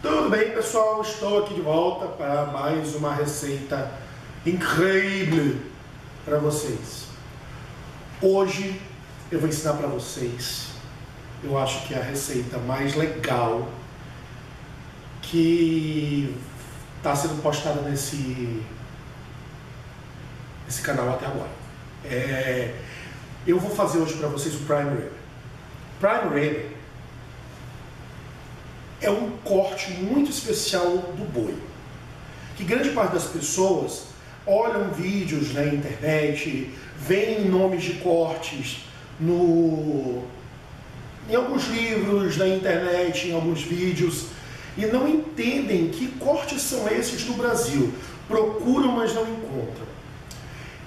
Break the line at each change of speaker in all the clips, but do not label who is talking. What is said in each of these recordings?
Tudo bem, pessoal? Estou aqui de volta para mais uma receita incrível para vocês. Hoje eu vou ensinar para vocês, eu acho que é a receita mais legal que está sendo postada nesse canal até agora. Eu vou fazer hoje para vocês o prime rib. Prime rib é um corte muito especial do boi, que grande parte das pessoas olham vídeos na internet, veem nomes de cortes em alguns livros, na internet, em alguns vídeos, e não entendem que cortes são esses no Brasil. Procuram, mas não encontram.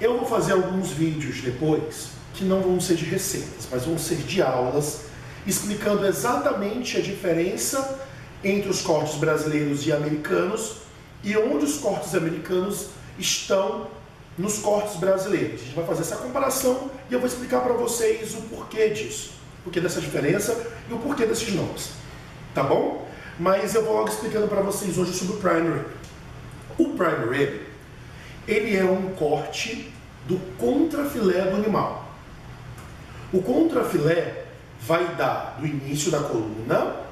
Eu vou fazer alguns vídeos depois, que não vão ser de receitas, mas vão ser de aulas, explicando exatamente a diferença entre os cortes brasileiros e americanos e onde os cortes americanos estão nos cortes brasileiros. A gente vai fazer essa comparação e eu vou explicar para vocês o porquê disso, o porquê dessa diferença e o porquê desses nomes, tá bom? Mas eu vou logo explicando para vocês hoje sobre o prime rib. O prime rib, ele é um corte do contrafilé do animal. O contrafilé vai dar do início da coluna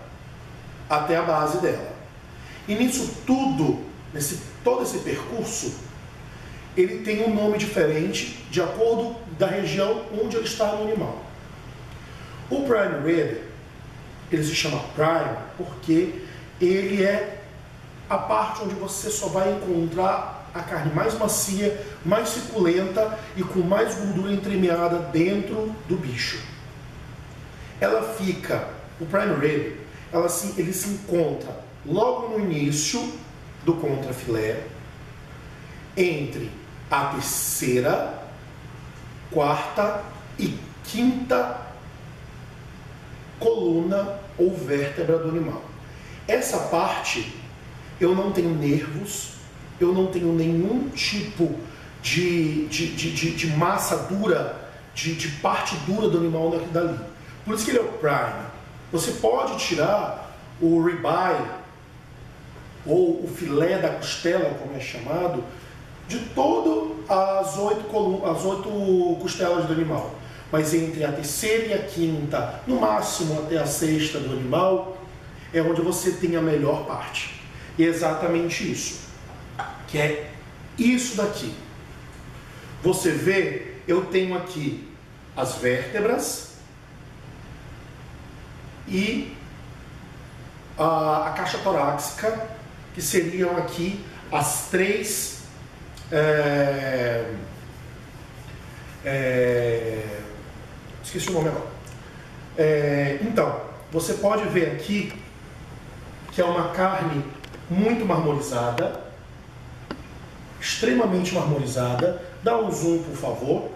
até a base dela. E nisso tudo, todo esse percurso, ele tem um nome diferente de acordo da região onde ele está no animal. O prime rib, ele se chama prime porque ele é a parte onde você só vai encontrar a carne mais macia, mais suculenta e com mais gordura entremeada dentro do bicho. O prime rib, ele se encontra logo no início do contrafilé, entre a terceira, quarta e quinta coluna ou vértebra do animal. Essa parte, eu não tenho nervos, eu não tenho nenhum tipo de massa dura, de parte dura do animal dali. Por isso que ele é o prime. Você pode tirar o ribeye, ou o filé da costela, como é chamado, de todas as 8 costelas do animal. Mas entre a terceira e a quinta, no máximo até a sexta do animal, é onde você tem a melhor parte. E é exatamente isso, que é isso daqui. Você vê, eu tenho aqui as vértebras e a caixa torácica, que seriam aqui as três esqueci o nome agora. Então, você pode ver aqui que é uma carne muito marmorizada, extremamente marmorizada. Dá um zoom, por favor.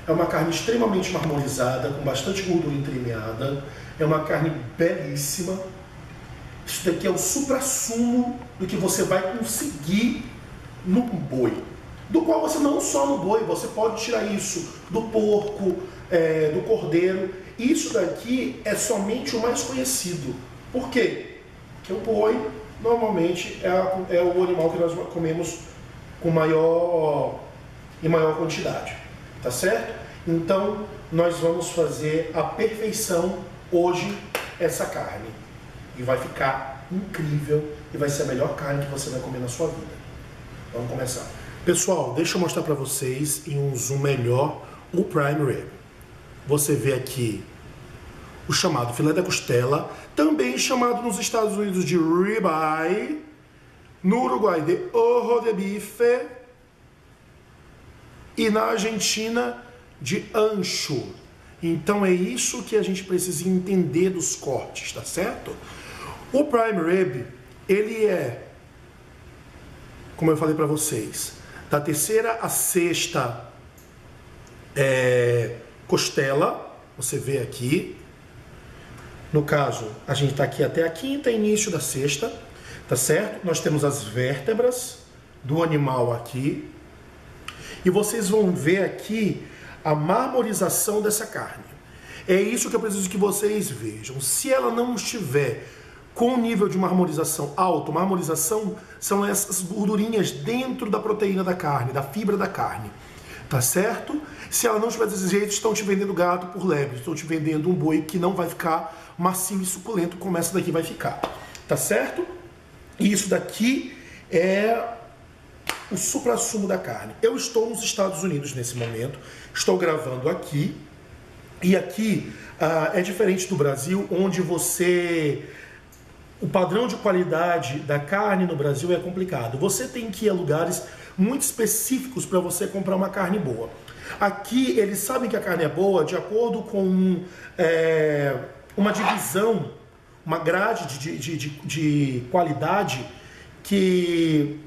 É uma carne extremamente marmorizada, com bastante gordura entremeada. É uma carne belíssima. Isso daqui é o suprassumo do que você vai conseguir no boi. Do qual você não só no boi, você pode tirar isso do porco, do cordeiro. Isso daqui é somente o mais conhecido. Por quê? Porque o boi, normalmente, é o animal que nós comemos em maior quantidade. Tá certo? Então, nós vamos fazer a perfeição hoje essa carne. E vai ficar incrível e vai ser a melhor carne que você vai comer na sua vida. Vamos começar. Pessoal, deixa eu mostrar para vocês em um zoom melhor o prime rib. Você vê aqui o chamado filé da costela, também chamado nos Estados Unidos de ribeye, no Uruguai de ojo de bife e na Argentina de ancho. Então é isso que a gente precisa entender dos cortes, tá certo? O prime rib, ele é, como eu falei para vocês, da terceira à sexta costela, você vê aqui. No caso, a gente está aqui até a quinta, início da sexta, tá certo? Nós temos as vértebras do animal aqui. E vocês vão ver aqui a marmorização dessa carne. É isso que eu preciso que vocês vejam. Se ela não estiver com nível de marmorização alto. Marmorização são essas gordurinhas dentro da proteína da carne, da fibra da carne, tá certo? Se ela não estiver desse jeito, estão te vendendo gato por lebre, estão te vendendo um boi que não vai ficar macio e suculento como essa daqui vai ficar, tá certo? E isso daqui é o suprassumo da carne. Eu estou nos Estados Unidos nesse momento, estou gravando aqui, e aqui é diferente do Brasil, onde o padrão de qualidade da carne no Brasil é complicado. Você tem que ir a lugares muito específicos para você comprar uma carne boa. Aqui eles sabem que a carne é boa de acordo com uma divisão, uma grade de qualidade que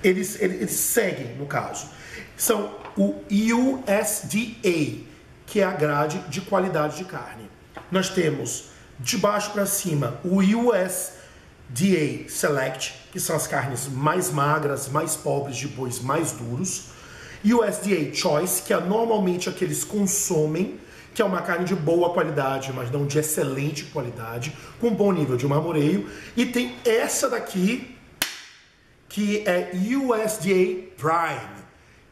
eles seguem, no caso. São o USDA, que é a grade de qualidade de carne. Nós temos de baixo para cima o USDA Select, que são as carnes mais magras, mais pobres, de bois mais duros. E o USDA Choice, que é normalmente a que eles consomem, que é uma carne de boa qualidade, mas não de excelente qualidade, com bom nível de marmoreio. E tem essa daqui, que é USDA Prime,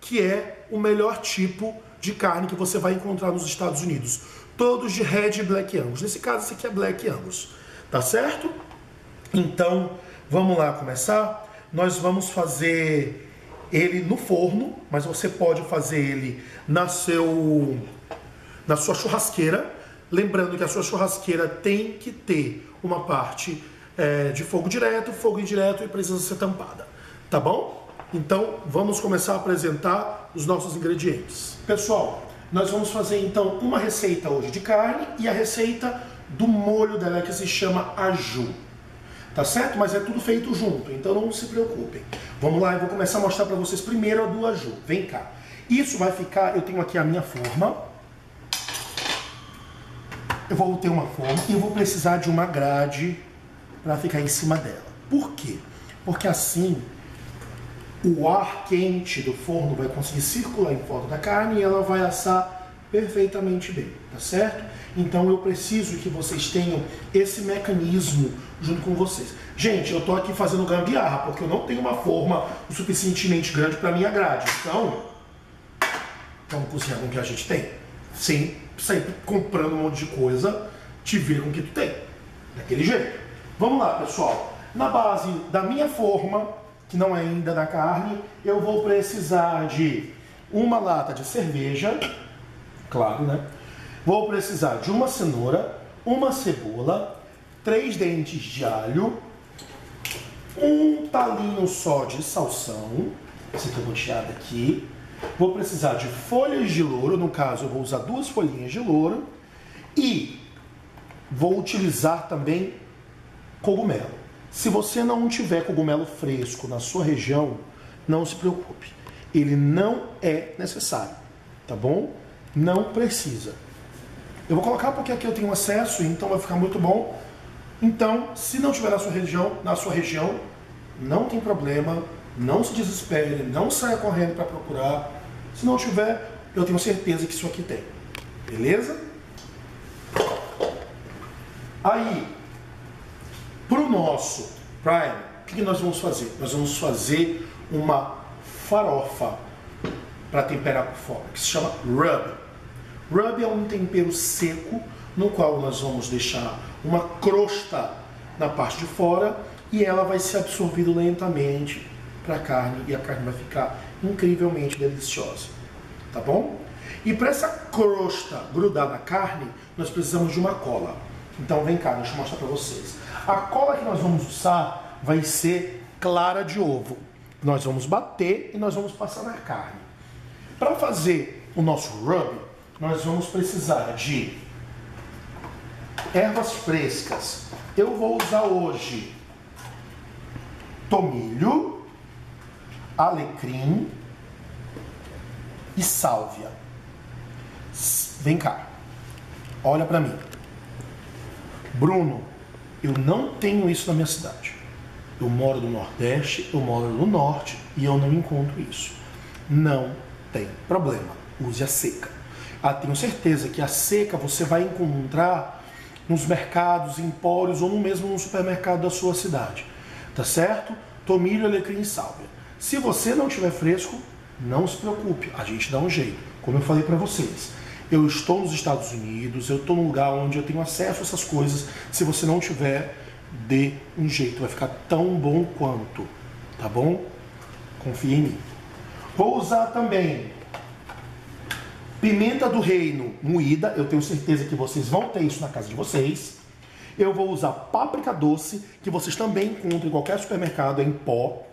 que é o melhor tipo de carne que você vai encontrar nos Estados Unidos. Todos de Red e Black Angus. Nesse caso, esse aqui é Black Angus. Tá certo? Então, vamos lá começar. Nós vamos fazer ele no forno, mas você pode fazer ele na sua churrasqueira. Lembrando que a sua churrasqueira tem que ter uma parte de fogo direto, fogo indireto e precisa ser tampada. Tá bom? Então, vamos começar a apresentar os nossos ingredientes. Pessoal, nós vamos fazer então uma receita hoje de carne e a receita do molho dela, que se chama aju. Tá certo? Mas é tudo feito junto, então não se preocupem. Vamos lá, eu vou começar a mostrar para vocês primeiro a do aju. Vem cá. Isso vai ficar, eu tenho aqui a minha forma. Eu vou ter uma forma e eu vou precisar de uma grade para ficar em cima dela. Por quê? Porque assim o ar quente do forno vai conseguir circular em volta da carne e ela vai assar perfeitamente bem, tá certo? Então eu preciso que vocês tenham esse mecanismo junto com vocês. Gente, eu tô aqui fazendo gambiarra, porque eu não tenho uma forma o suficientemente grande para minha grade. Então, vamos cozinhar com o que a gente tem. Sem sair comprando um monte de coisa, te vira com o que tu tem. Daquele jeito. Vamos lá, pessoal. Na base da minha forma, que não é ainda da carne, eu vou precisar de uma lata de cerveja, claro, né? Vou precisar de uma cenoura, uma cebola, 3 dentes de alho, um talinho só de salsão, esse aqui eu vou tirar daqui. Vou precisar de folhas de louro, no caso eu vou usar 2 folhinhas de louro, e vou utilizar também cogumelo. Se você não tiver cogumelo fresco na sua região, não se preocupe. Ele não é necessário, tá bom? Não precisa. Eu vou colocar porque aqui eu tenho acesso, então vai ficar muito bom. Então, se não tiver na sua região, não tem problema, não se desespere, não saia correndo para procurar. Se não tiver, eu tenho certeza que isso aqui tem. Beleza? Aí, para o nosso prime, o que nós vamos fazer? Nós vamos fazer uma farofa para temperar por fora, que se chama rub. Rub é um tempero seco, no qual nós vamos deixar uma crosta na parte de fora e ela vai ser absorvida lentamente para a carne e a carne vai ficar incrivelmente deliciosa. Tá bom? E para essa crosta grudar na carne, nós precisamos de uma cola. Então vem cá, deixa eu mostrar para vocês. A cola que nós vamos usar vai ser clara de ovo. Nós vamos bater e nós vamos passar na carne. Para fazer o nosso rub, nós vamos precisar de ervas frescas. Eu vou usar hoje tomilho, alecrim e sálvia. Vem cá, olha para mim. Bruno, eu não tenho isso na minha cidade. Eu moro no Nordeste, eu moro no Norte e eu não encontro isso. Não tem problema, use a seca. Tenho certeza que a seca você vai encontrar nos mercados, empórios ou mesmo no supermercado da sua cidade. Tá certo? Tomilho, alecrim e sálvia. Se você não tiver fresco, não se preocupe, a gente dá um jeito. Como eu falei para vocês, eu estou nos Estados Unidos, eu estou num lugar onde eu tenho acesso a essas coisas. Se você não tiver, dê um jeito, vai ficar tão bom quanto, tá bom? Confia em mim. Vou usar também pimenta do reino moída, eu tenho certeza que vocês vão ter isso na casa de vocês. Eu vou usar páprica doce, que vocês também encontram em qualquer supermercado, é em pó.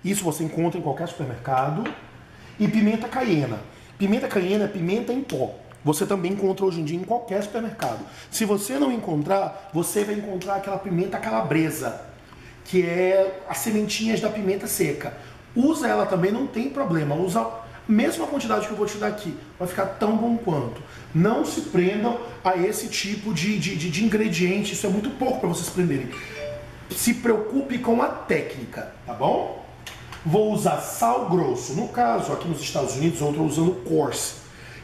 Isso você encontra em qualquer supermercado. E pimenta caiena. Pimenta caiena é pimenta em pó. Você também encontra hoje em dia em qualquer supermercado. Se você não encontrar, você vai encontrar aquela pimenta calabresa, que é as sementinhas da pimenta seca. Usa ela também, não tem problema. Usa a mesma quantidade que eu vou te dar aqui. Vai ficar tão bom quanto. Não se prendam a esse tipo de ingrediente. Isso é muito pouco para vocês prenderem. Se preocupe com a técnica, tá bom? Vou usar sal grosso. No caso, aqui nos Estados Unidos, eu estou usando coarse,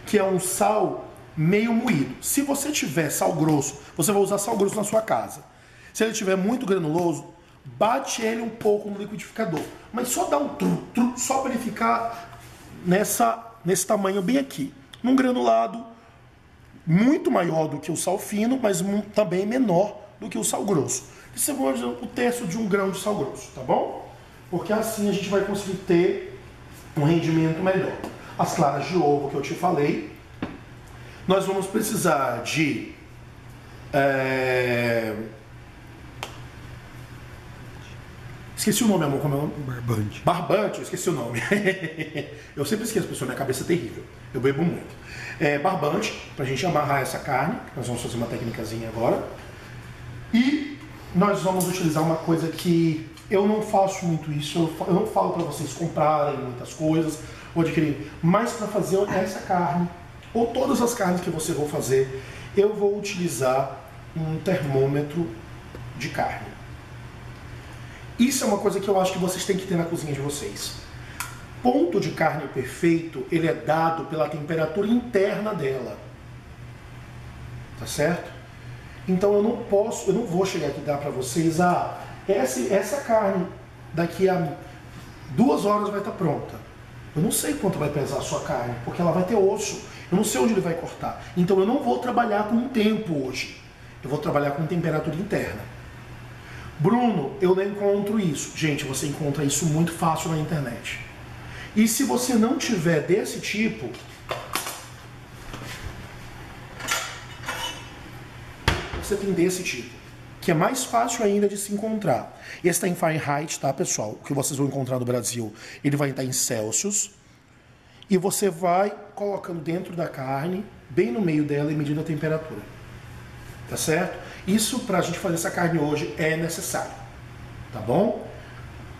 que é um sal meio moído. Se você tiver sal grosso, você vai usar sal grosso na sua casa. Se ele estiver muito granuloso, bate ele um pouco no liquidificador. Mas só dá um tru, só para ele ficar nesse tamanho bem aqui. Num granulado muito maior do que o sal fino, mas também menor do que o sal grosso. Isso é o terço de um grão de sal grosso, tá bom? Porque assim a gente vai conseguir ter um rendimento melhor. As claras de ovo que eu te falei. Nós vamos precisar de esqueci o nome, amor, como é o nome?
Barbante.
Barbante, eu esqueci o nome. Eu sempre esqueço, pessoal, minha cabeça é terrível. Eu bebo muito. Barbante, pra gente amarrar essa carne. Nós vamos fazer uma técnicazinha agora. E nós vamos utilizar uma coisa que eu não faço muito isso. Eu não falo para vocês comprarem muitas coisas ou adquirir. Mas para fazer essa carne, ou todas as carnes que você for fazer, eu vou utilizar um termômetro de carne. Isso é uma coisa que eu acho que vocês têm que ter na cozinha de vocês. Ponto de carne perfeito, ele é dado pela temperatura interna dela. Tá certo? Então eu não vou chegar aqui e dar para vocês, essa carne daqui a 2 horas vai estar pronta. Eu não sei quanto vai pesar a sua carne, porque ela vai ter osso. Eu não sei onde ele vai cortar. Então eu não vou trabalhar com o tempo hoje. Eu vou trabalhar com temperatura interna. Bruno, eu não encontro isso. Gente, você encontra isso muito fácil na internet. E se você não tiver desse tipo, você tem desse tipo, que é mais fácil ainda de se encontrar. Esse está em Fahrenheit, tá, pessoal? O que vocês vão encontrar no Brasil, ele vai estar em Celsius. E você vai colocando dentro da carne, bem no meio dela, e medindo a temperatura. Tá certo? Isso, pra gente fazer essa carne hoje, é necessário. Tá bom?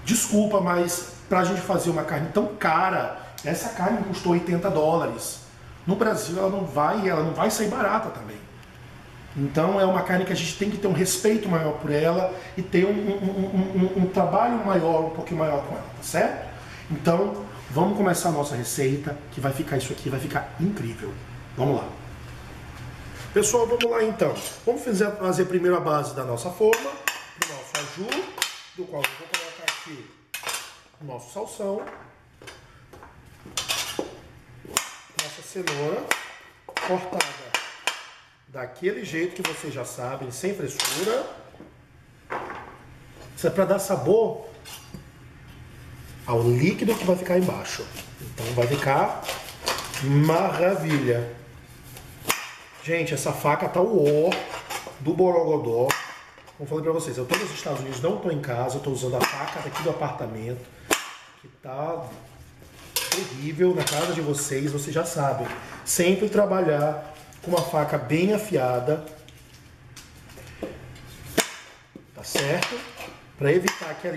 Desculpa, mas pra gente fazer uma carne tão cara, essa carne custou $80. No Brasil, ela não vai sair barata também. Então, é uma carne que a gente tem que ter um respeito maior por ela e ter um trabalho maior, um pouquinho maior com ela, tá certo? Então, vamos começar a nossa receita, que vai ficar isso aqui, vai ficar incrível. Vamos lá. Pessoal, vamos lá então. Vamos fazer primeiro a base da nossa forma, do nosso aju, do qual eu vou colocar aqui o nosso salsão, nossa cenoura cortada daquele jeito que vocês já sabem, sem frescura. Isso é para dar sabor ao líquido que vai ficar embaixo. Então vai ficar maravilha. Gente, essa faca tá o ó do borogodó. Como eu falei pra vocês, eu estou nos Estados Unidos, não estou em casa, eu estou usando a faca daqui do apartamento, que tá terrível. Na casa de vocês, vocês já sabem. Sempre trabalhar com uma faca bem afiada, tá certo? Para evitar que ela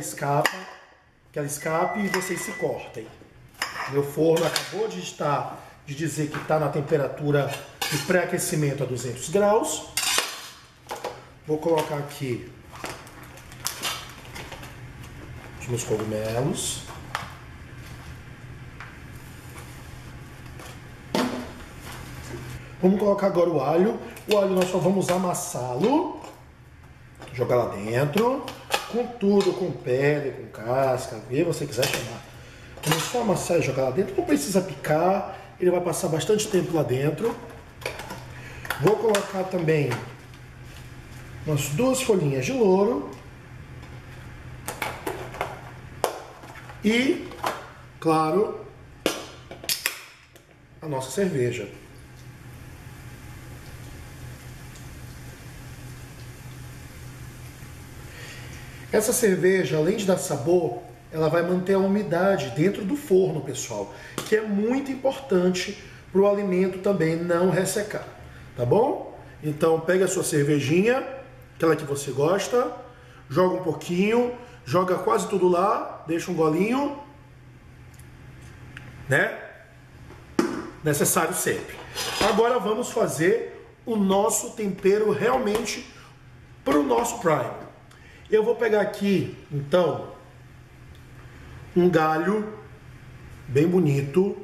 escape e vocês se cortem. Meu forno acabou de dizer que está na temperatura de pré-aquecimento a 200 graus. Vou colocar aqui os meus cogumelos. Vamos colocar agora o alho. O alho nós só vamos amassá-lo. Jogar lá dentro. Com tudo, com pele, com casca, o que você quiser chamar. Vamos só amassar e jogar lá dentro. Não precisa picar. Ele vai passar bastante tempo lá dentro. Vou colocar também umas 2 folhinhas de louro. E, claro, a nossa cerveja. Essa cerveja, além de dar sabor, ela vai manter a umidade dentro do forno, pessoal, que é muito importante para o alimento também não ressecar, tá bom? Então, pega a sua cervejinha, aquela que você gosta, joga um pouquinho, joga quase tudo lá, deixa um golinho, né? Necessário sempre. Agora vamos fazer o nosso tempero realmente para o nosso prime. Eu vou pegar aqui, então, um galho bem bonito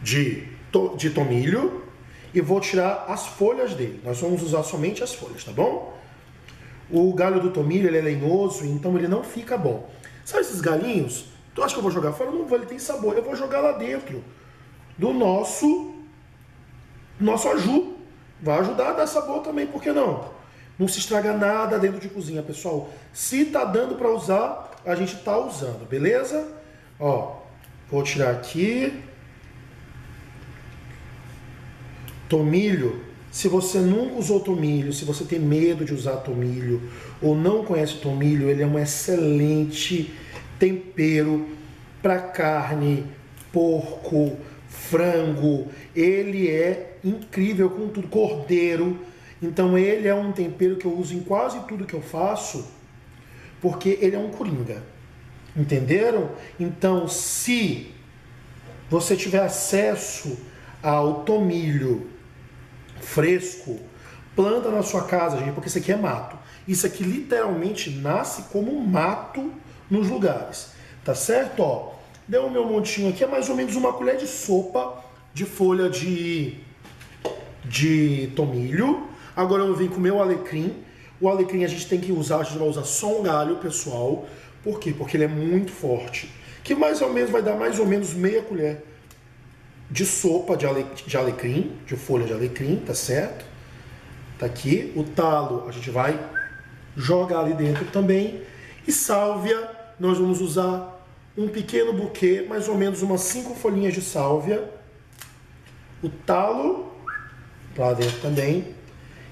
de tomilho e vou tirar as folhas dele. Nós vamos usar somente as folhas, tá bom? O galho do tomilho, ele é lenhoso, então ele não fica bom. Sabe esses galinhos? Tu acha que eu vou jogar fora? Não vou, ele tem sabor. Eu vou jogar lá dentro do nosso aju. Vai ajudar a dar sabor também, por que não? Não se estraga nada dentro de cozinha, pessoal. Se tá dando para usar, a gente tá usando, beleza? Ó, vou tirar aqui. Tomilho. Se você nunca usou tomilho, se você tem medo de usar tomilho ou não conhece tomilho, ele é um excelente tempero para carne, porco, frango. Ele é incrível com tudo, cordeiro. Então ele é um tempero que eu uso em quase tudo que eu faço, porque ele é um coringa. Entenderam? Então, se você tiver acesso ao tomilho fresco, planta na sua casa, gente, porque isso aqui é mato. Isso aqui literalmente nasce como um mato nos lugares. Tá certo? Ó, deu o meu montinho aqui, é mais ou menos uma colher de sopa de folha de tomilho. Agora eu vim com o meu alecrim. O alecrim a gente tem que usar, a gente vai usar só um galho, pessoal. Por quê? Porque ele é muito forte. Que mais ou menos vai dar mais ou menos meia colher de sopa de alecrim, de folha de alecrim, tá certo? Tá aqui. O talo a gente vai jogar ali dentro também. E sálvia, nós vamos usar um pequeno buquê, mais ou menos umas 5 folhinhas de sálvia. O talo para dentro também.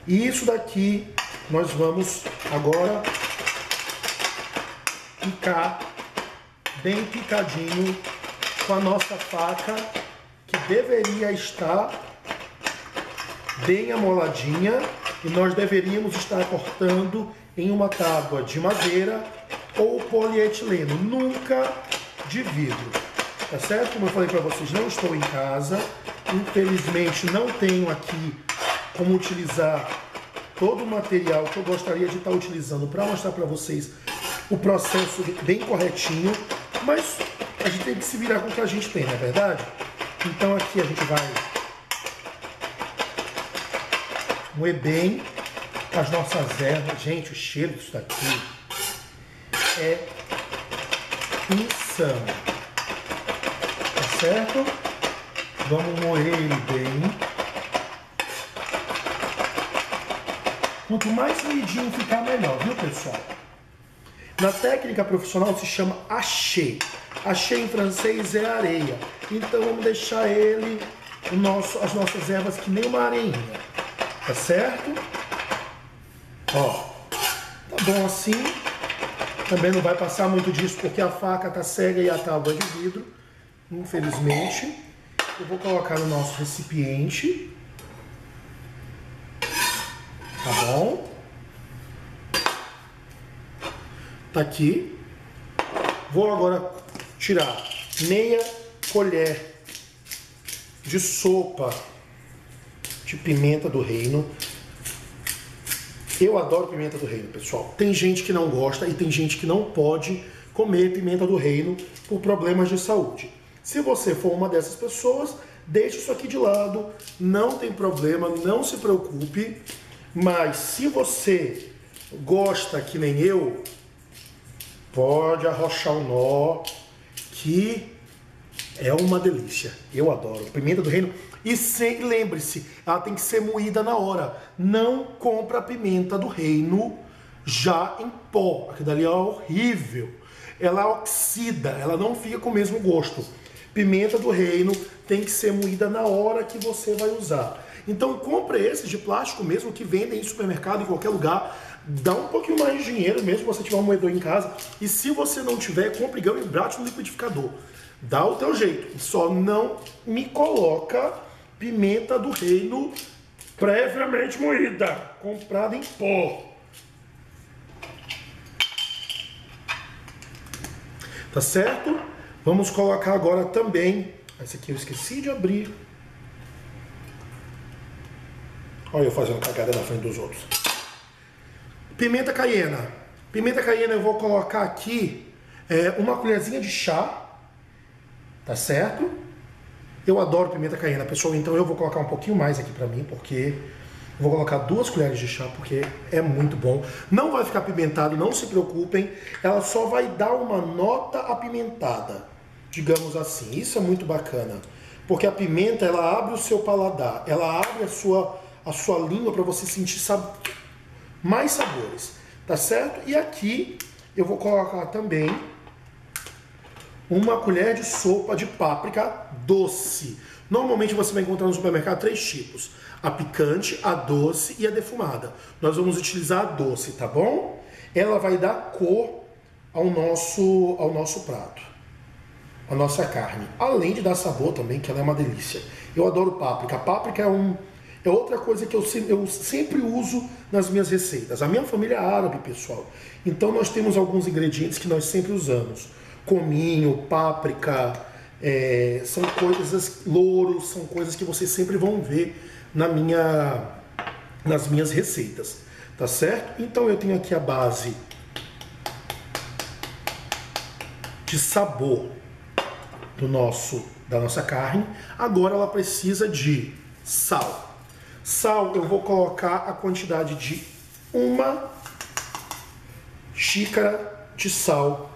E isso daqui nós vamos agora picar bem picadinho com a nossa faca, que deveria estar bem amoladinha, e nós deveríamos estar cortando em uma tábua de madeira ou polietileno, nunca de vidro, tá certo? Como eu falei para vocês, não estou em casa, infelizmente não tenho aqui como utilizar todo o material que eu gostaria de estar utilizando para mostrar para vocês o processo bem corretinho, mas a gente tem que se virar com o que a gente tem, não é verdade? Então aqui a gente vai moer bem as nossas ervas. Gente, o cheiro disso daqui é insano, tá certo? Vamos moer ele bem. Quanto mais moidinho ficar, melhor, viu, pessoal? Na técnica profissional se chama haché. Haché em francês é areia. Então vamos deixar ele, as nossas ervas, que nem uma areinha. Tá certo? Ó, tá bom assim. Também não vai passar muito disso porque a faca tá cega e a tábua é de vidro. Infelizmente. Eu vou colocar no nosso recipiente. Tá bom? Tá aqui. Vou agora tirar meia colher de sopa de pimenta do reino. Eu adoro pimenta do reino, pessoal. Tem gente que não gosta e tem gente que não pode comer pimenta do reino por problemas de saúde. Se você for uma dessas pessoas, deixa isso aqui de lado, não tem problema, não se preocupe. Mas se você gosta que nem eu, pode arrochar o nó, que é uma delícia. Eu adoro. Pimenta do reino. E lembre-se, ela tem que ser moída na hora. Não compra a pimenta do reino já em pó. Aquilo dali é horrível. Ela oxida, ela não fica com o mesmo gosto. Pimenta do reino tem que ser moída na hora que você vai usar. Então compre esses de plástico mesmo, que vendem em supermercado, em qualquer lugar. Dá um pouquinho mais de dinheiro mesmo se você tiver um moedor em casa. E se você não tiver, compre grão e brate no liquidificador. Dá o teu jeito. Só não me coloca pimenta do reino previamente moída, comprada em pó. Tá certo? Vamos colocar agora também. Esse aqui eu esqueci de abrir. Olha eu fazendo cagada na frente dos outros. Pimenta caiena. Pimenta caiena eu vou colocar aqui uma colherzinha de chá. Tá certo? Eu adoro pimenta caiena, pessoal. Então eu vou colocar um pouquinho mais aqui pra mim, porque... Vou colocar 2 colheres de chá, porque é muito bom. Não vai ficar apimentado, não se preocupem. Ela só vai dar uma nota apimentada, digamos assim. Isso é muito bacana. Porque a pimenta, ela abre o seu paladar. Ela abre a sua língua para você sentir mais sabores. Tá certo? E aqui eu vou colocar também uma colher de sopa de páprica doce. Normalmente você vai encontrar no supermercado 3 tipos. A picante, a doce e a defumada. Nós vamos utilizar a doce, tá bom? Ela vai dar cor ao nosso prato, a nossa carne. Além de dar sabor também, que ela é uma delícia. Eu adoro páprica. A páprica é outra coisa que eu sempre uso nas minhas receitas. A minha família é árabe, pessoal. Então nós temos alguns ingredientes que nós sempre usamos. Cominho, páprica, são coisas, louros, são coisas que vocês sempre vão ver nas minhas receitas, tá certo? Então eu tenho aqui a base de sabor da nossa carne. Agora ela precisa de sal. Sal, eu vou colocar a quantidade de 1 xícara de sal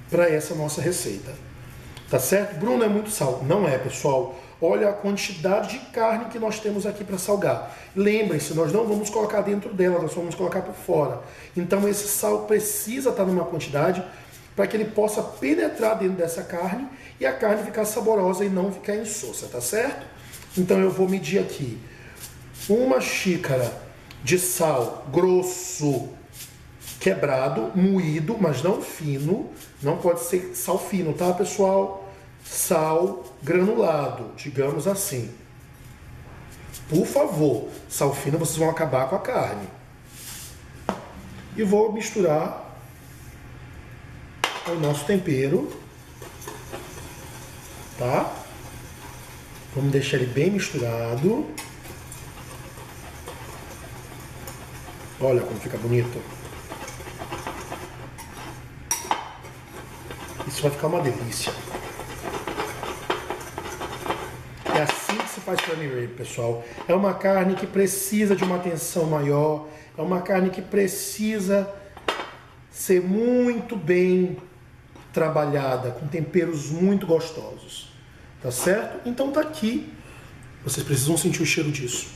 para essa nossa receita. Tá certo? Bruno, é muito sal. Não é, pessoal. Olha a quantidade de carne que nós temos aqui para salgar. Lembrem-se, nós não vamos colocar dentro dela, nós vamos colocar por fora. Então esse sal precisa estar numa quantidade para que ele possa penetrar dentro dessa carne e a carne ficar saborosa e não ficar insossa, tá certo? Então eu vou medir aqui 1 xícara de sal grosso quebrado, moído, mas não fino. Não pode ser sal fino, tá, pessoal? Sal granulado, digamos assim. Por favor, sal fino vocês vão acabar com a carne. E vou misturar o nosso tempero, tá? Vamos deixar ele bem misturado. Olha como fica bonito. Isso vai ficar uma delícia. É assim que se faz prime rib, pessoal. É uma carne que precisa de uma atenção maior. É uma carne que precisa ser muito bem trabalhada, com temperos muito gostosos. Tá certo? Então tá aqui. Vocês precisam sentir o cheiro disso.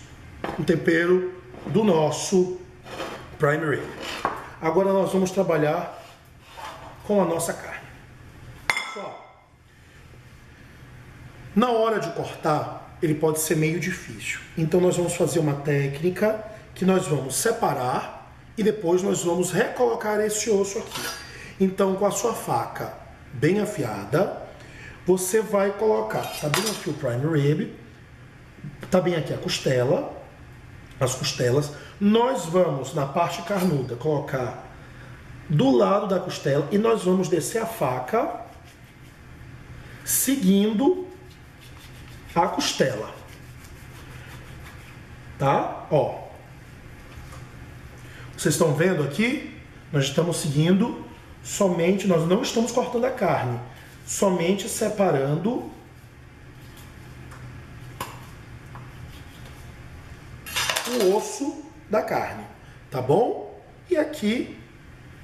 O tempero do nosso prime rib. Agora nós vamos trabalhar com a nossa carne. Na hora de cortar, ele pode ser meio difícil. Então nós vamos fazer uma técnica que nós vamos separar e depois nós vamos recolocar esse osso aqui. Então com a sua faca bem afiada, você vai colocar, tá bem aqui o prime rib, tá bem aqui a costela, as costelas. Nós vamos na parte carnuda colocar do lado da costela e nós vamos descer a faca seguindo a costela, tá? Ó, vocês estão vendo aqui? Nós estamos seguindo somente, nós não estamos cortando a carne, somente separando o osso da carne, tá bom? E aqui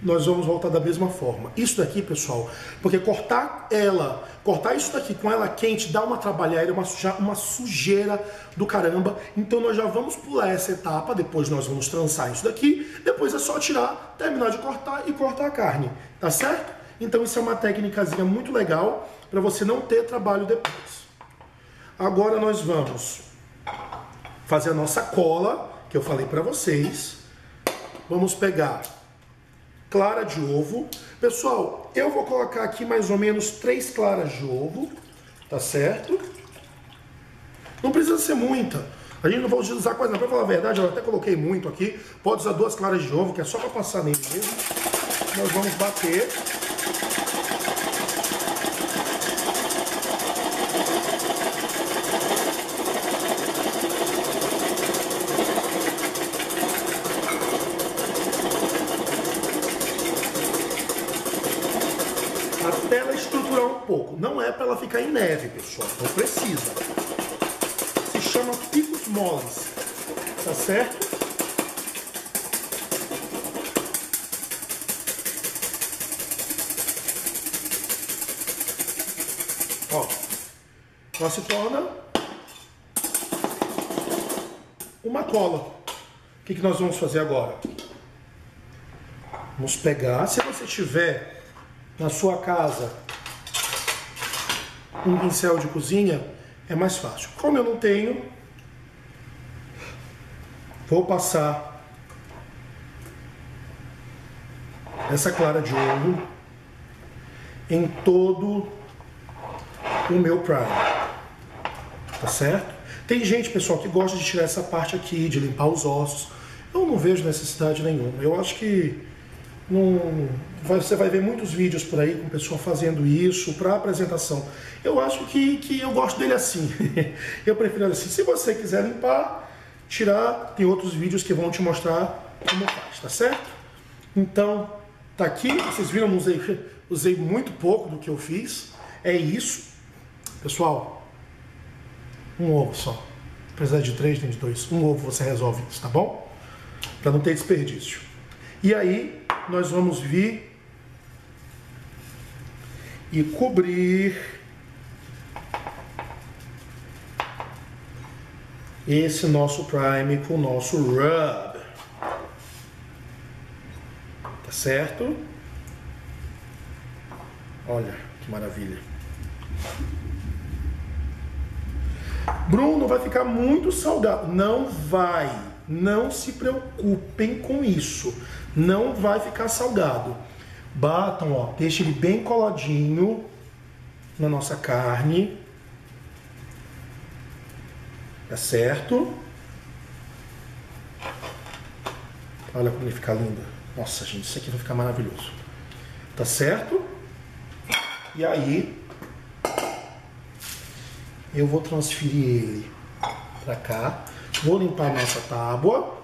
nós vamos voltar da mesma forma. Isso daqui, pessoal, porque cortar isso daqui com ela quente dá uma trabalheira, uma sujeira do caramba. Então nós já vamos pular essa etapa, depois nós vamos trançar isso daqui, depois é só tirar, terminar de cortar e cortar a carne, tá certo? Então isso é uma técnicazinha muito legal para você não ter trabalho depois. Agora nós vamos fazer a nossa cola, que eu falei para vocês. Vamos pegar clara de ovo. Pessoal, eu vou colocar aqui mais ou menos 3 claras de ovo, tá certo? Não precisa ser muita. A gente não vai usar quase nada. Pra falar a verdade, eu até coloquei muito aqui. Pode usar 2 claras de ovo, que é só para passar nele mesmo. Nós vamos bater. Até ela estruturar um pouco. Não é para ela ficar em neve, pessoal. Não precisa. Se chama picos moles. Tá certo? Ó. Ela se torna uma cola. O que nós vamos fazer agora? Vamos pegar. Se você tiver na sua casa um pincel de cozinha, é mais fácil. Como eu não tenho, vou passar essa clara de ovo em todo o meu prime, tá certo? Tem gente, pessoal, que gosta de tirar essa parte aqui, de limpar os ossos. Eu não vejo necessidade nenhuma. Eu acho que você vai ver muitos vídeos por aí com o pessoal fazendo isso para apresentação. Eu acho que eu gosto dele assim. Eu prefiro assim. Se você quiser limpar, tirar, tem outros vídeos que vão te mostrar como faz, tá certo? Então, tá aqui. Vocês viram, usei muito pouco do que eu fiz. É isso. Pessoal, um ovo só. Apesar de 3, nem de 2. Um ovo você resolve isso, tá bom? Para não ter desperdício. E aí, nós vamos vir e cobrir esse nosso prime com o nosso rub. Tá certo? Olha que maravilha. Bruno, vai ficar muito salgado. Não vai. Não se preocupem com isso. Não vai ficar salgado. Batam, ó, deixa ele bem coladinho na nossa carne. Tá certo? Olha como ele fica lindo. Nossa, gente, isso aqui vai ficar maravilhoso. Tá certo? E aí, eu vou transferir ele pra cá. Vou limpar a nossa tábua.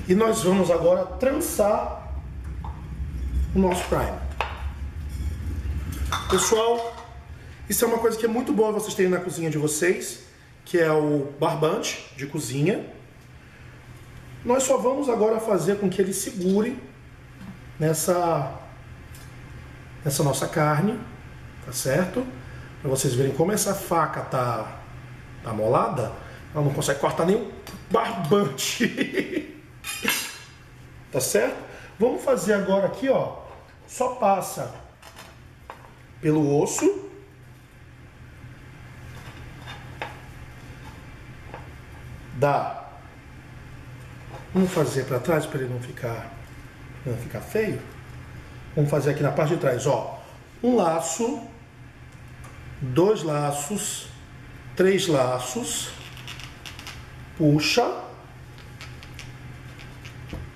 E nós vamos agora trançar o nosso prime. Pessoal, isso é uma coisa que é muito boa vocês terem na cozinha de vocês, que é o barbante de cozinha. Nós só vamos agora fazer com que ele segure nessa nossa carne, tá certo? Para vocês verem como essa faca tá molada, ela não consegue cortar nem o barbante. Tá certo? Vamos fazer agora aqui, ó. Só passa pelo osso. Dá. Vamos fazer para trás para ele não ficar feio. Vamos fazer aqui na parte de trás, ó. Um laço, 2 laços, 3 laços. Puxa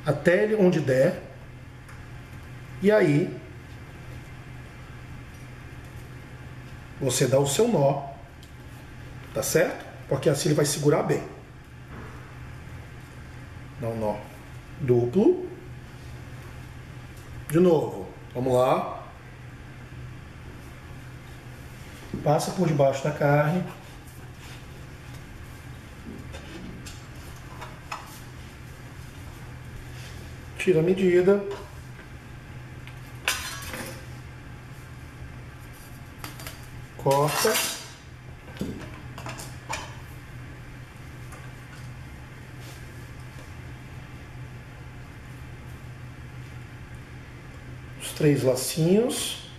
até ele onde der. E aí você dá o seu nó, tá certo? Porque assim ele vai segurar bem. Dá um nó duplo. De novo, vamos lá. Passa por debaixo da carne. Tira a medida. Corta. Os 3 lacinhos.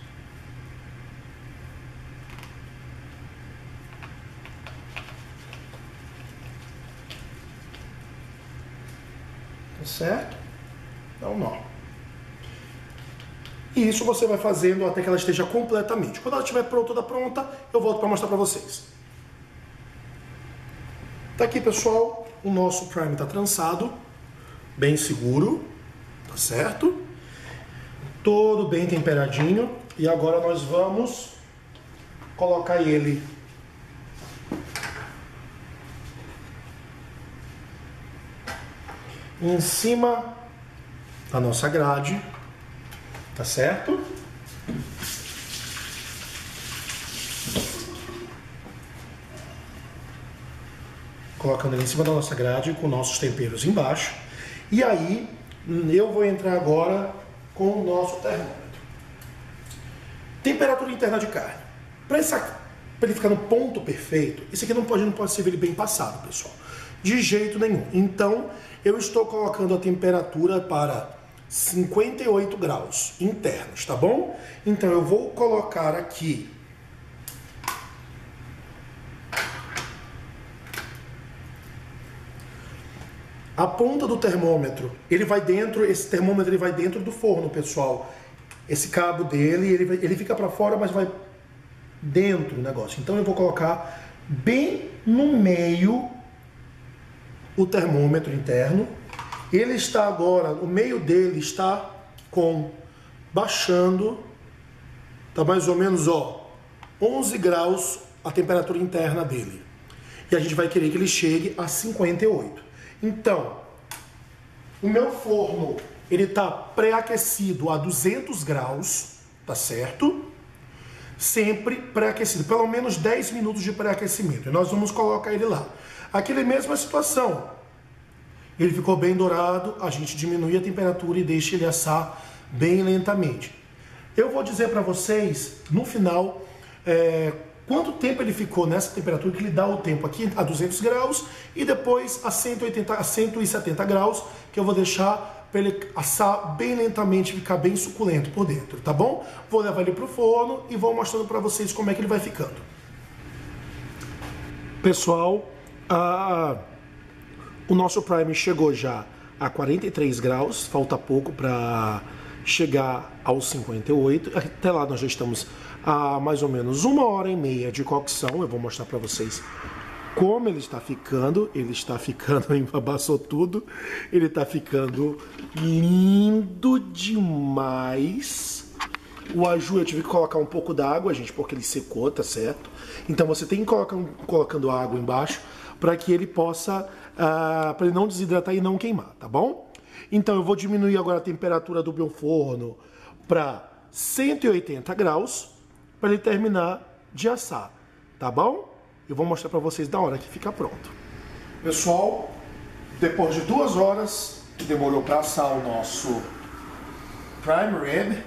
Tá certo? Dá um nó. E isso você vai fazendo até que ela esteja completamente. Quando ela estiver toda pronta, eu volto para mostrar para vocês. Tá aqui, pessoal, o nosso prime está trançado, bem seguro, tá certo? Todo bem temperadinho. E agora nós vamos colocar ele em cima da nossa grade. Tá certo? Colocando ele em cima da nossa grade com nossos temperos embaixo. E aí, eu vou entrar agora com o nosso termômetro. Temperatura interna de carne. Para ele ficar no ponto perfeito, esse aqui não pode servir ele bem passado, pessoal. De jeito nenhum. Então, eu estou colocando a temperatura para 58 graus internos, tá bom? Então eu vou colocar aqui a ponta do termômetro. Ele vai dentro, esse termômetro ele vai dentro do forno, pessoal. Esse cabo dele, ele fica para fora, mas vai dentro do negócio. Então eu vou colocar bem no meio o termômetro interno. Ele está agora, o meio dele está baixando, tá mais ou menos, 11 graus a temperatura interna dele. E a gente vai querer que ele chegue a 58. Então, o meu forno, ele está pré-aquecido a 200 graus, tá certo? Sempre pré-aquecido, pelo menos 10 minutos de pré-aquecimento. E nós vamos colocar ele lá. Aqui é a mesma situação. Ele ficou bem dourado, a gente diminui a temperatura e deixa ele assar bem lentamente. Eu vou dizer para vocês, no final, quanto tempo ele ficou nessa temperatura, que ele dá o tempo aqui a 200 graus e depois a 180, a 170 graus, que eu vou deixar para ele assar bem lentamente, ficar bem suculento por dentro, tá bom? Vou levar ele para o forno e vou mostrando para vocês como é que ele vai ficando. Pessoal, o nosso prime chegou já a 43 graus, falta pouco para chegar aos 58. Até lá nós já estamos a mais ou menos 1h30 de cocção. Eu vou mostrar para vocês como ele está ficando. Ele está ficando, embaçou tudo. Ele está ficando lindo demais. O aju eu tive que colocar um pouco d'água, gente, porque ele secou, tá certo? Então você tem que ir colocando água embaixo para que ele possa, para ele não desidratar e não queimar, tá bom? Então eu vou diminuir agora a temperatura do meu forno para 180 graus para ele terminar de assar, tá bom? Eu vou mostrar para vocês da hora que fica pronto. Pessoal, depois de 2 horas que demorou para assar o nosso prime rib,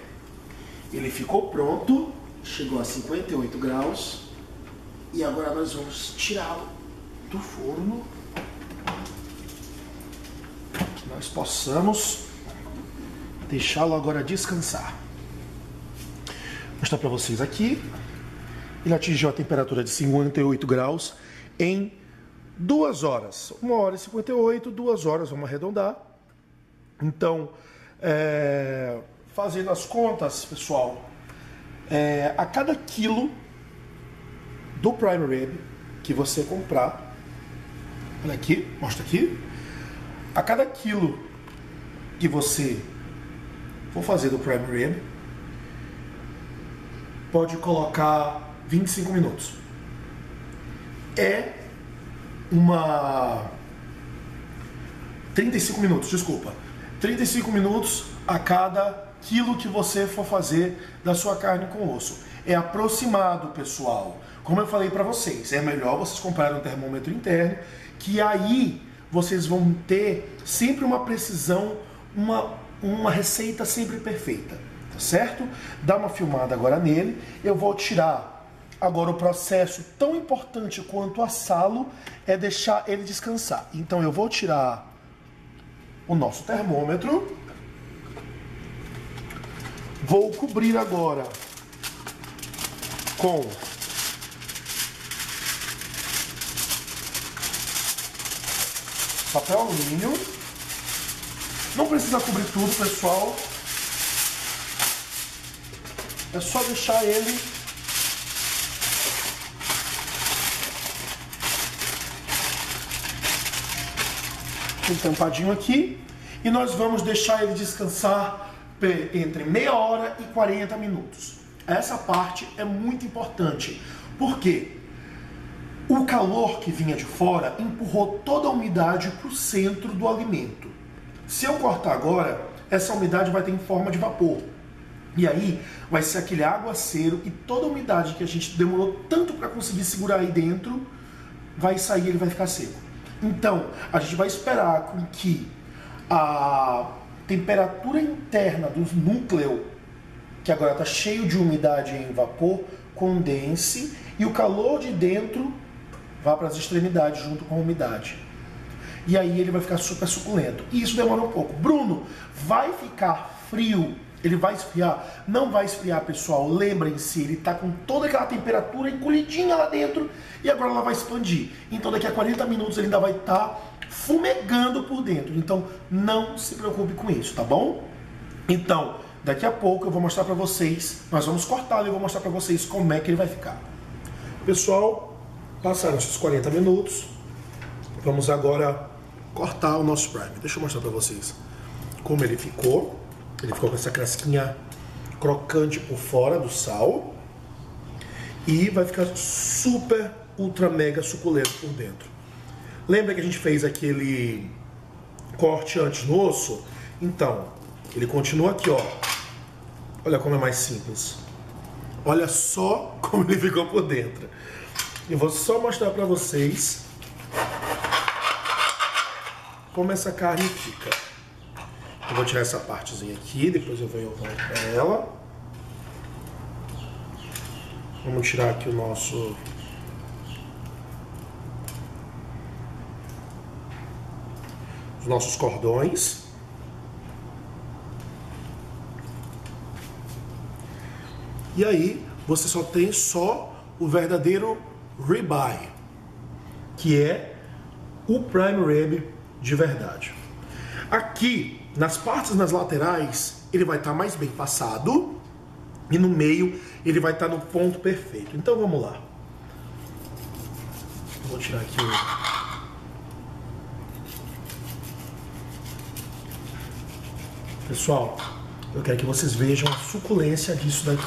ele ficou pronto, chegou a 58 graus e agora nós vamos tirá-lo do forno, que nós possamos deixá-lo agora descansar. Vou mostrar para vocês aqui. Ele atingiu a temperatura de 58 graus em 2 horas. 1h58, 2 horas, vamos arredondar. Então, fazendo as contas, pessoal, a cada quilo do prime rib que você comprar, olha aqui, mostra aqui, a cada quilo que você for fazer do prime rib, pode colocar 25 minutos. É 35 minutos, desculpa. 35 minutos a cada quilo que você for fazer da sua carne com osso. É aproximado, pessoal. Como eu falei para vocês, é melhor vocês comprarem um termômetro interno, que aí vocês vão ter sempre uma precisão, uma receita sempre perfeita, tá certo? Dá uma filmada agora nele. Eu vou tirar agora o processo tão importante quanto assá-lo é deixar ele descansar. Então eu vou tirar o nosso termômetro. Vou cobrir agora com papel alumínio. Não precisa cobrir tudo, pessoal. É só deixar ele tampadinho aqui. E nós vamos deixar ele descansar entre meia hora e 40 minutos. Essa parte é muito importante, porque o calor que vinha de fora empurrou toda a umidade para o centro do alimento. Se eu cortar agora, essa umidade vai ter em forma de vapor. E aí vai ser aquele aguaceiro e toda a umidade que a gente demorou tanto para conseguir segurar aí dentro, vai sair, ele vai ficar seco. Então, a gente vai esperar com que a temperatura interna do núcleo, que agora está cheio de umidade em vapor, condense e o calor de dentro vá para as extremidades junto com a umidade. E aí ele vai ficar super suculento. E isso demora um pouco. Bruno, vai ficar frio? Ele vai esfriar? Não vai esfriar, pessoal. Lembrem-se, ele está com toda aquela temperatura encolhidinha lá dentro e agora ela vai expandir. Então daqui a 40 minutos ele ainda vai estar fumegando por dentro. Então não se preocupe com isso, tá bom? Então, daqui a pouco eu vou mostrar para vocês, nós vamos cortá-lo e eu vou mostrar para vocês como é que ele vai ficar. Pessoal, passaram esses 40 minutos. Vamos agora cortar o nosso prime. Deixa eu mostrar para vocês como ele ficou. Ele ficou com essa casquinha crocante por fora do sal. E vai ficar super, ultra, mega suculento por dentro. Lembra que a gente fez aquele corte antes no osso? Então, ele continua aqui, ó. Olha como é mais simples. Olha só como ele ficou por dentro. Eu vou só mostrar para vocês como essa carne fica. Eu vou tirar essa partezinha aqui, depois eu venho para ela. Vamos tirar aqui os nossos cordões. E aí você só tem o verdadeiro ribeye, que é o prime rib de verdade. Aqui, nas partes, nas laterais, ele vai estar mais bem passado e no meio ele vai estar no ponto perfeito. Então vamos lá. Vou tirar aqui Pessoal, eu quero que vocês vejam a suculência disso daqui.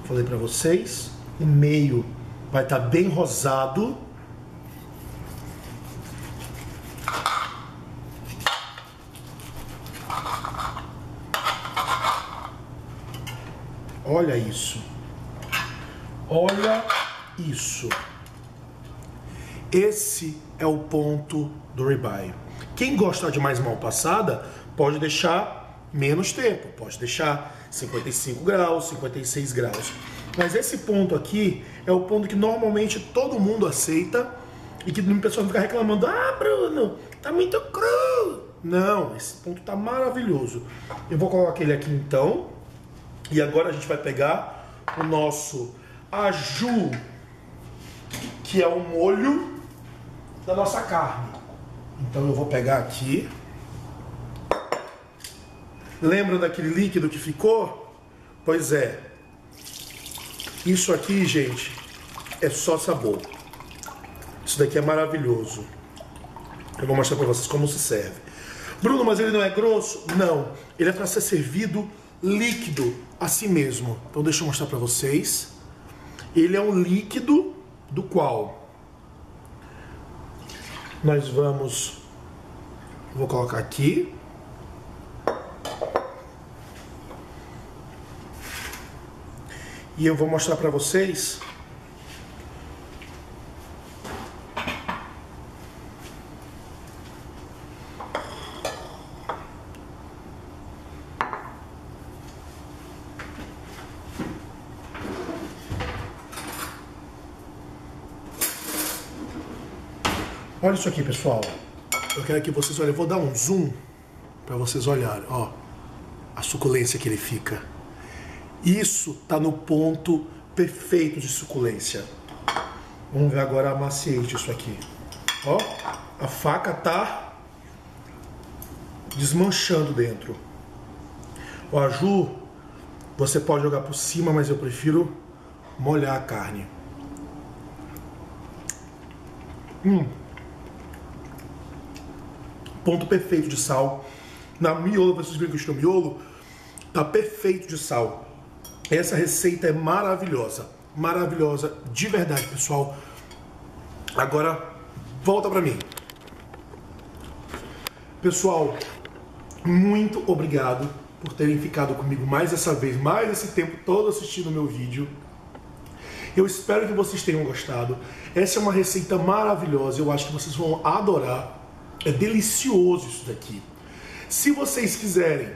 Falei para vocês, o meio vai estar bem rosado. Olha isso. Olha isso. Esse é o ponto do ribeye. Quem gosta de mais mal passada, pode deixar menos tempo. Pode deixar 55 graus, 56 graus. Mas esse ponto aqui é o ponto que normalmente todo mundo aceita e que o pessoal fica reclamando: ah, Bruno, tá muito cru. Não, esse ponto tá maravilhoso. Eu vou colocar ele aqui então. E agora a gente vai pegar o nosso aju, que é o molho da nossa carne. Então eu vou pegar aqui. Lembra daquele líquido que ficou? Pois é. Isso aqui, gente, é só sabor. Isso daqui é maravilhoso. Eu vou mostrar para vocês como se serve. Bruno, mas ele não é grosso? Não. Ele é para ser servido líquido, assim mesmo. Então deixa eu mostrar para vocês. Ele é um líquido do qual nós vamos... Vou colocar aqui. E eu vou mostrar para vocês olha isso aqui, pessoal. Eu quero que vocês olhem. Eu vou dar um zoom para vocês olharem. Ó, a suculência que ele fica. Isso tá no ponto perfeito de suculência. Vamos ver agora a maciez disso aqui. Ó, a faca tá desmanchando dentro. O aju, você pode jogar por cima, mas eu prefiro molhar a carne. Ponto perfeito de sal. Na miolo, vocês viram que eu estou miolo, tá perfeito de sal. Essa receita é maravilhosa. Maravilhosa, de verdade, pessoal. Agora, volta pra mim. Pessoal, muito obrigado por terem ficado comigo mais essa vez, mais esse tempo todo assistindo o meu vídeo. Eu espero que vocês tenham gostado. Essa é uma receita maravilhosa, eu acho que vocês vão adorar. É delicioso isso daqui. Se vocês quiserem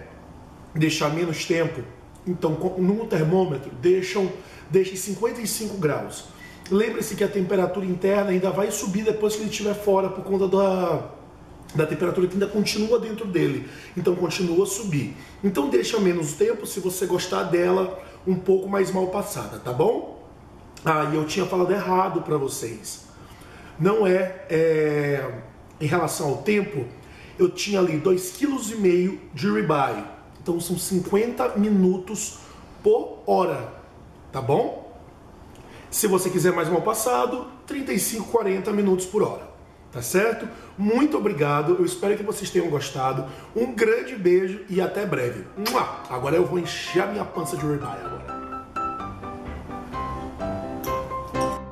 deixar menos tempo, então no termômetro deixem 55 graus. Lembre-se que a temperatura interna ainda vai subir depois que ele estiver fora, por conta da temperatura que ainda continua dentro dele. Então continua a subir. Então deixa menos tempo se você gostar dela um pouco mais mal passada, tá bom? Ah, e eu tinha falado errado para vocês. Não em relação ao tempo, eu tinha ali 2,5 kg de ribeye. Então são 50 minutos por hora, tá bom? Se você quiser mais mal passado, 35, 40 minutos por hora, tá certo? Muito obrigado, eu espero que vocês tenham gostado. Um grande beijo e até breve. Agora eu vou encher a minha pança de ribeye agora.